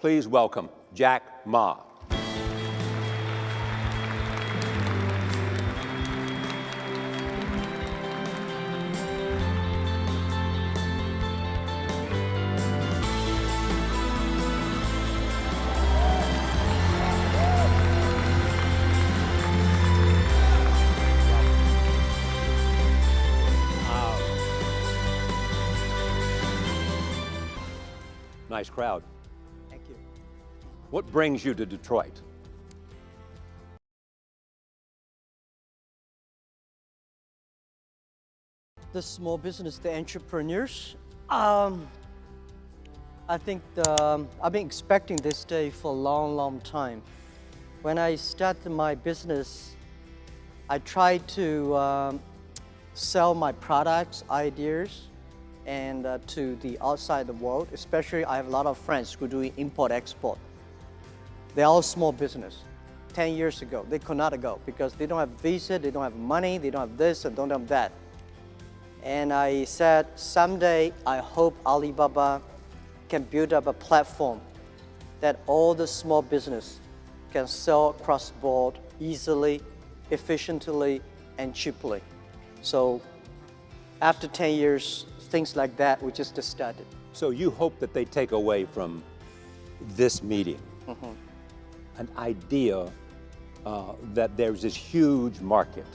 Please welcome Jack Ma. Nice crowd. Thank you. What brings you to Detroit? The small business, the entrepreneurs. I think I've been expecting this day for a long, long time. When I started my business, I tried to sell my products, ideas, and to the outside the world. Especially, I have a lot of friends who do import-export. They're all small business. 10 years ago, they could not go because they don't have visa, they don't have money, they don't have this, and don't have that. And I said, someday, I hope Alibaba can build up a platform that all the small business can sell across the board easily, efficiently, and cheaply. So after 10 years, things like that, we just started. So you hope that they take away from this meeting an idea that there's this huge market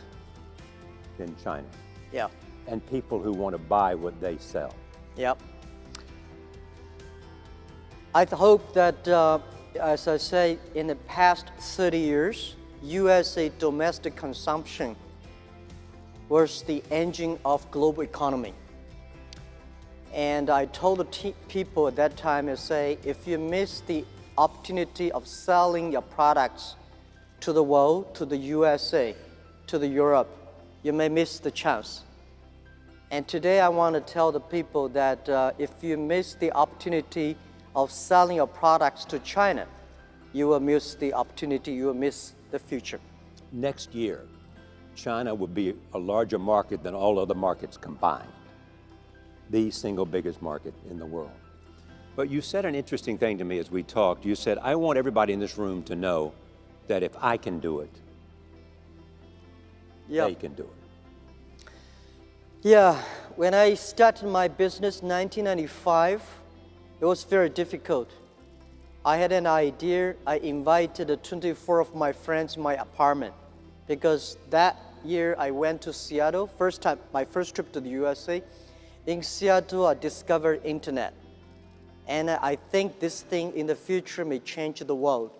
in China. Yeah. And people who want to buy what they sell. Yep. I hope that, as I say, in the past 30 years, USA domestic consumption was the engine of global economy. And I told the people at that time, I say, if you miss the opportunity of selling your products to the world, to the USA, to the Europe, you may miss the chance. And today I want to tell the people that if you miss the opportunity of selling your products to China, you will miss the opportunity, you will miss the future. Next year, China will be a larger market than all other markets combined. The single biggest market in the world. But you said an interesting thing to me as we talked. You said, I want everybody in this room to know that if I can do it, they can do it. Yeah, when I started my business in 1995, it was very difficult. I had an idea. I invited 24 of my friends in my apartment because that year I went to Seattle, my first trip to the USA. In Seattle, I discovered internet. And I think this thing in the future may change the world.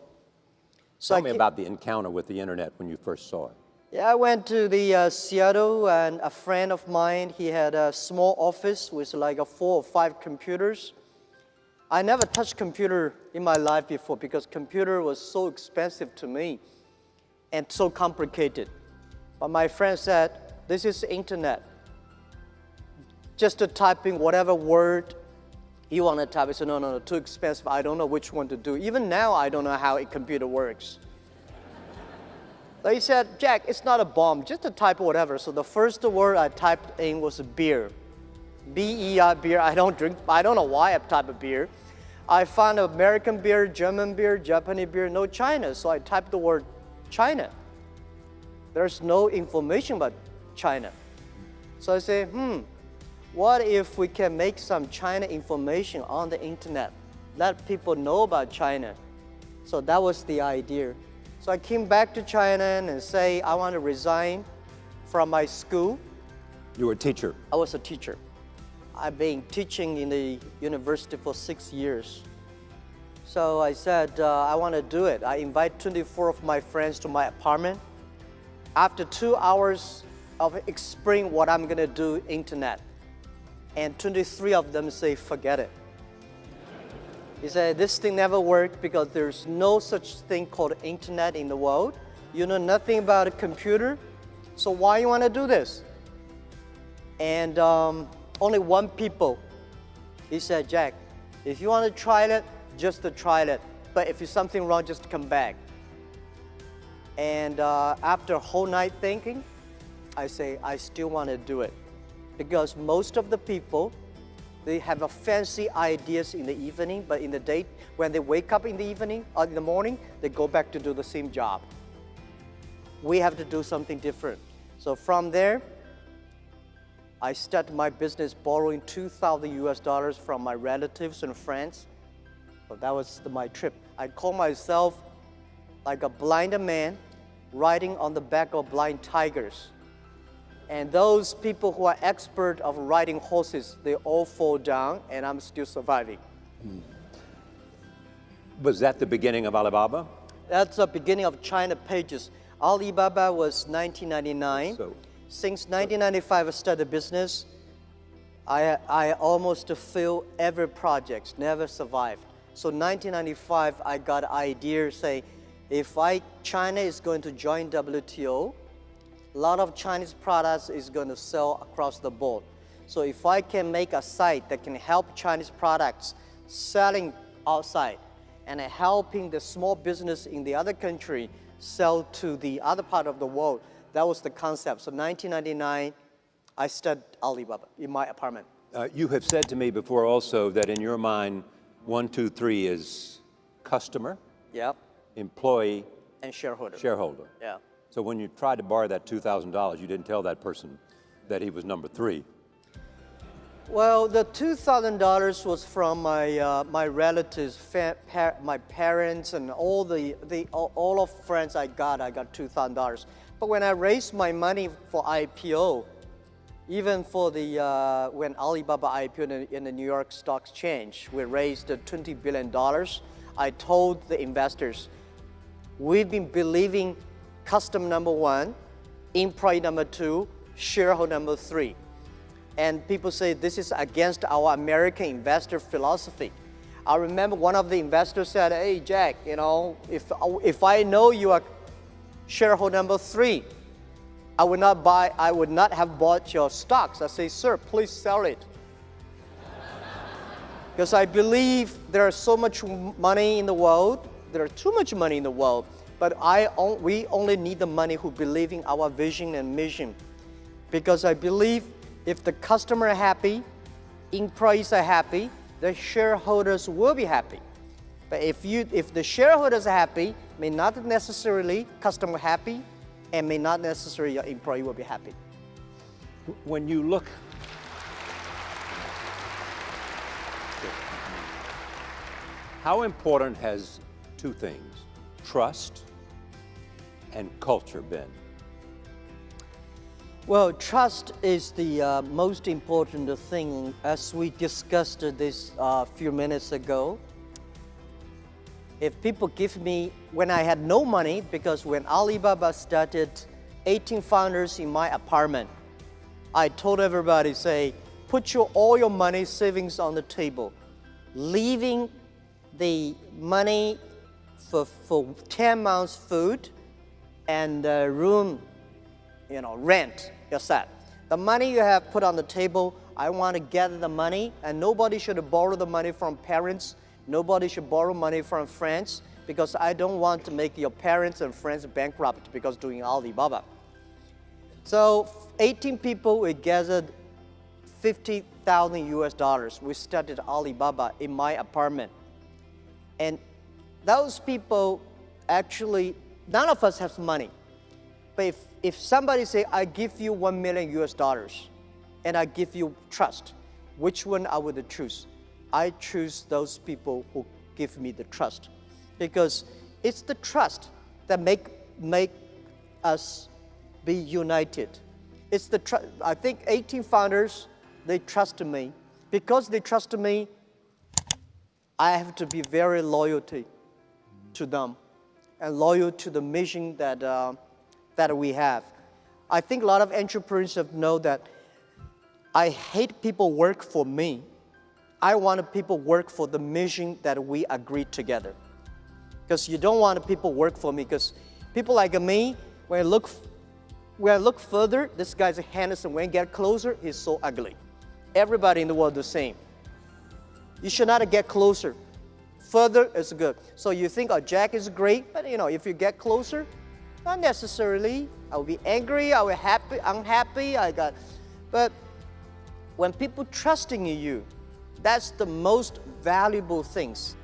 So Tell me about the encounter with the internet when you first saw it. Yeah, I went to the Seattle, and a friend of mine, he had a small office with like 4 or 5 computers. I never touched computer in my life before because computer was so expensive to me and so complicated. But my friend said, this is internet. Just to type in whatever word you want to type. I said, no, too expensive. I don't know which one to do. Even now, I don't know how a computer works. They said, Jack, it's not a bomb, just to type whatever. So the first word I typed in was beer. B-E-R, beer. I don't drink, I don't know why I typed beer. I found American beer, German beer, Japanese beer, no China. So I typed the word China. There's no information about China. So I say, what if we can make some China information on the internet? Let people know about China. So that was the idea. So I came back to China and say, I want to resign from my school. You were a teacher? I was a teacher. I've been teaching in the university for 6 years. So I said, I want to do it. I invite 24 of my friends to my apartment. After 2 hours of explaining what I'm going to do internet, and 23 of them say, forget it. He said, this thing never worked because there's no such thing called internet in the world. You know nothing about a computer, so why you want to do this? And only one people, he said, Jack, if you want to try it, just to try it. But if there's something wrong, just come back. And after a whole night thinking, I say, I still want to do it. Because most of the people They have a fancy ideas in the evening, but in the day, when they wake up in the evening or in the morning, they go back to do the same job. We have to do something different. So from there, I started my business borrowing $2,000 from my relatives and friends. So that was my trip. I call myself like a blind man riding on the back of blind tigers. And those people who are expert of riding horses, they all fall down, and I'm still surviving. Was that the beginning of Alibaba? That's the beginning of China Pages. Alibaba was 1999. Since 1995, I started business. I almost failed every project, never survived. So 1995, I got an idea, say, if China is going to join WTO, a lot of Chinese products is going to sell across the board. So if I can make a site that can help Chinese products selling outside and helping the small business in the other country sell to the other part of the world, that was the concept. So 1999, I started Alibaba in my apartment. You have said to me before also that in your mind, 1, 2, 3 is customer, Yep, employee, and shareholder. shareholder. Yeah. So when you tried to borrow that $2,000, you didn't tell that person that he was number 3. Well, the $2,000 was from my relatives, my parents, and all of friends I got $2,000. But when I raised my money for IPO, even for the when Alibaba IPO in the New York Stock Exchange, we raised $20 billion. I told the investors, we've been believing customer number 1, employee number 2, shareholder number 3. And people say this is against our American investor philosophy. I remember one of the investors said, hey, Jack, you know, if I know you are shareholder number 3, I would not have bought your stocks. I say, sir, please sell it. Because I believe there is so much money in the world, there is too much money in the world, but we only need the money who believe in our vision and mission. Because I believe if the customer are happy, employees are happy, the shareholders will be happy. But if the shareholders are happy, may not necessarily customer happy, and may not necessarily your employee will be happy. When you look, how important has 2 things, trust and culture, been? Well, trust is the most important thing, as we discussed this a few minutes ago. If people give me, when I had no money, because when Alibaba started, 18 founders in my apartment, I told everybody, say, put all your money savings on the table, leaving the money for 10 months food and room, rent yourself. The money you have put on the table, I want to gather the money, and nobody should borrow the money from parents. Nobody should borrow money from friends, because I don't want to make your parents and friends bankrupt because doing Alibaba. So 18 people, we gathered $50,000. We started Alibaba in my apartment. And those people, actually, none of us have money. But if somebody say, I give you $1 million and I give you trust, which one I would choose? I choose those people who give me the trust, because it's the trust that make us be united. It's the trust. I think 18 founders, they trust me. Because they trust me, I have to be very loyal to them and loyal to the mission that we have. I think a lot of entrepreneurs know that I hate people work for me. I want people work for the mission that we agreed together. Because you don't want people work for me, because people like me, when I look further, this guy's handsome. When I get closer, he's so ugly. Everybody in the world is the same. You should not get closer. Further is good. So you think, oh, Jack is great, but if you get closer, not necessarily. I will be angry, I will be unhappy, but when people trusting in you, That's the most valuable things